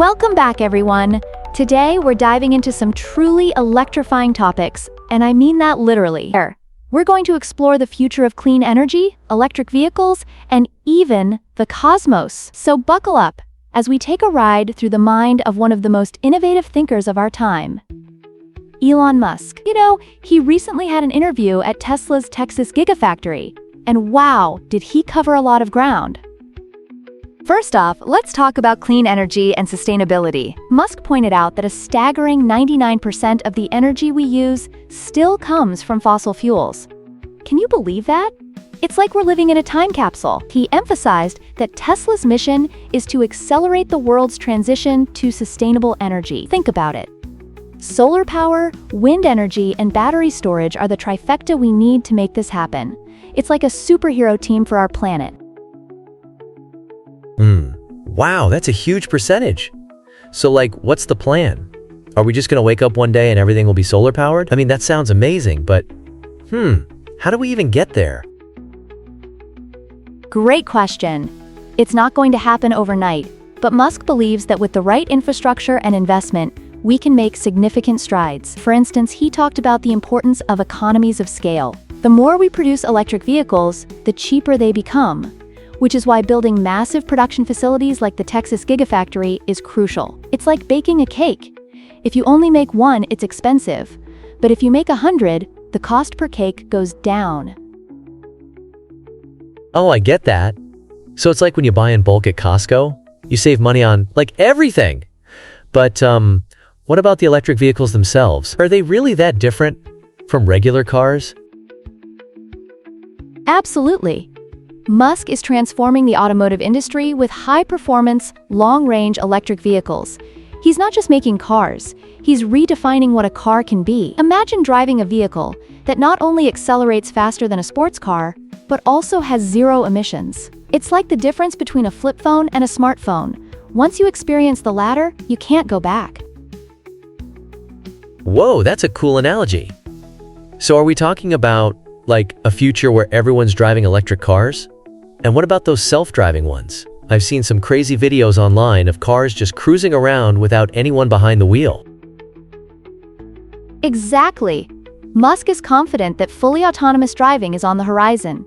Welcome back, everyone. Today, we're diving into some truly electrifying topics, and I mean that literally. We're going to explore the future of clean energy, electric vehicles, and even the cosmos. So buckle up as we take a ride through the mind of one of the most innovative thinkers of our time, Elon Musk. He recently had an interview at Tesla's Texas Gigafactory, and wow, did he cover a lot of ground. First off, let's talk about clean energy and sustainability. Musk pointed out that a staggering 99% of the energy we use still comes from fossil fuels. Can you believe that? It's like we're living in a time capsule. He emphasized that Tesla's mission is to accelerate the world's transition to sustainable energy. Think about it. Solar power, wind energy, and battery storage are the trifecta we need to make this happen. It's like a superhero team for our planet. Wow, that's a huge percentage. So what's the plan? Are we just gonna wake up one day and everything will be solar powered? I mean, that sounds amazing, but how do we even get there? Great question. It's not going to happen overnight, but Musk believes that with the right infrastructure and investment, we can make significant strides. For instance, he talked about the importance of economies of scale. The more we produce electric vehicles, the cheaper they become, which is why building massive production facilities like the Texas Gigafactory is crucial. It's like baking a cake. If you only make one, it's expensive. But if you make 100, the cost per cake goes down. Oh, I get that. So it's like when you buy in bulk at Costco, you save money on, everything. But, what about the electric vehicles themselves? Are they really that different from regular cars? Absolutely. Musk is transforming the automotive industry with high-performance, long-range electric vehicles. He's not just making cars, he's redefining what a car can be. Imagine driving a vehicle that not only accelerates faster than a sports car, but also has zero emissions. It's like the difference between a flip phone and a smartphone. Once you experience the latter, you can't go back. Whoa, that's a cool analogy. So are we talking about, a future where everyone's driving electric cars? And what about those self-driving ones? I've seen some crazy videos online of cars just cruising around without anyone behind the wheel. Exactly. Musk is confident that fully autonomous driving is on the horizon.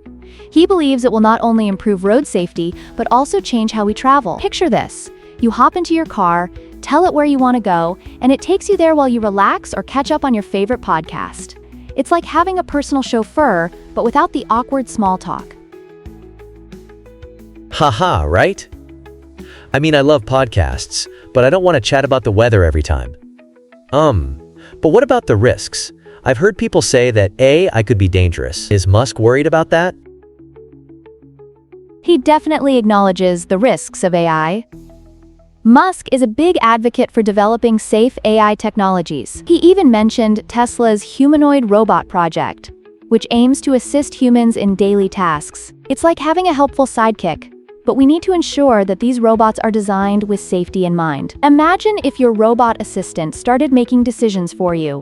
He believes it will not only improve road safety, but also change how we travel. Picture this. You hop into your car, tell it where you want to go, and it takes you there while you relax or catch up on your favorite podcast. It's like having a personal chauffeur, but without the awkward small talk. Haha, right? I mean, I love podcasts, but I don't want to chat about the weather every time. But what about the risks? I've heard people say that AI could be dangerous. Is Musk worried about that? He definitely acknowledges the risks of AI. Musk is a big advocate for developing safe AI technologies. He even mentioned Tesla's humanoid robot project, which aims to assist humans in daily tasks. It's like having a helpful sidekick, but we need to ensure that these robots are designed with safety in mind. Imagine if your robot assistant started making decisions for you.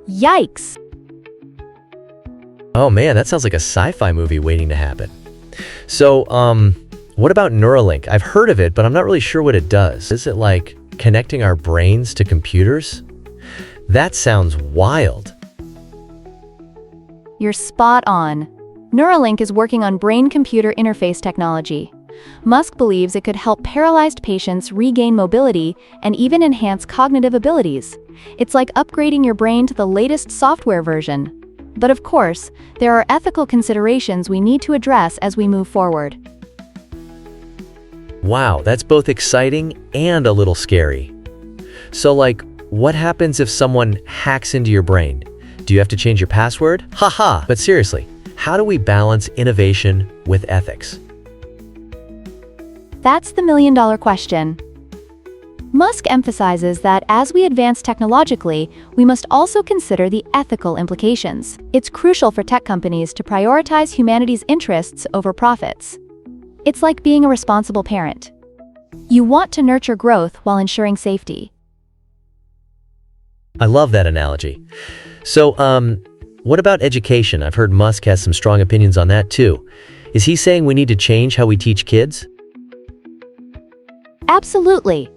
Yikes! Oh man, that sounds like a sci-fi movie waiting to happen. So, what about Neuralink? I've heard of it, but I'm not really sure what it does. Is it like connecting our brains to computers? That sounds wild. You're spot on. Neuralink is working on brain-computer interface technology. Musk believes it could help paralyzed patients regain mobility and even enhance cognitive abilities. It's like upgrading your brain to the latest software version. But of course, there are ethical considerations we need to address as we move forward. Wow, that's both exciting and a little scary. So what happens if someone hacks into your brain? Do you have to change your password? Haha! But seriously, how do we balance innovation with ethics? That's the million-dollar question. Musk emphasizes that as we advance technologically, we must also consider the ethical implications. It's crucial for tech companies to prioritize humanity's interests over profits. It's like being a responsible parent. You want to nurture growth while ensuring safety. I love that analogy. So, what about education? I've heard Musk has some strong opinions on that too. Is he saying we need to change how we teach kids? Absolutely.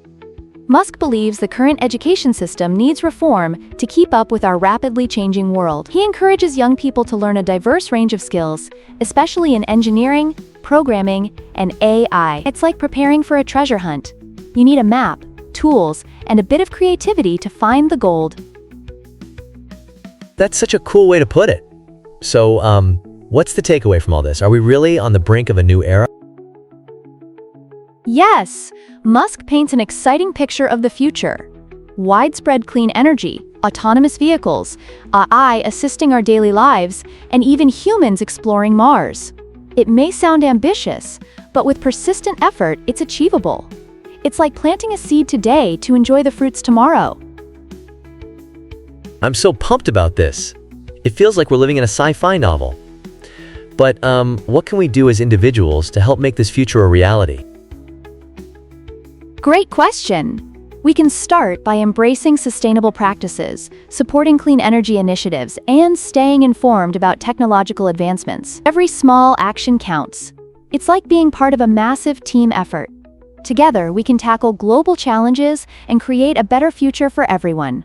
Musk believes the current education system needs reform to keep up with our rapidly changing world. He encourages young people to learn a diverse range of skills, especially in engineering, programming, and AI. It's like preparing for a treasure hunt. You need a map, tools, and a bit of creativity to find the gold. That's such a cool way to put it. So, what's the takeaway from all this? Are we really on the brink of a new era? Yes, Musk paints an exciting picture of the future. Widespread clean energy, autonomous vehicles, AI assisting our daily lives, and even humans exploring Mars. It may sound ambitious, but with persistent effort, it's achievable. It's like planting a seed today to enjoy the fruits tomorrow. I'm so pumped about this. It feels like we're living in a sci-fi novel. But, what can we do as individuals to help make this future a reality? Great question! We can start by embracing sustainable practices, supporting clean energy initiatives, and staying informed about technological advancements. Every small action counts. It's like being part of a massive team effort. Together, we can tackle global challenges and create a better future for everyone.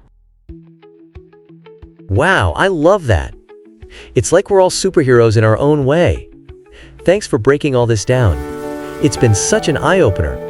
Wow, I love that. It's like we're all superheroes in our own way. Thanks for breaking all this down. It's been such an eye-opener.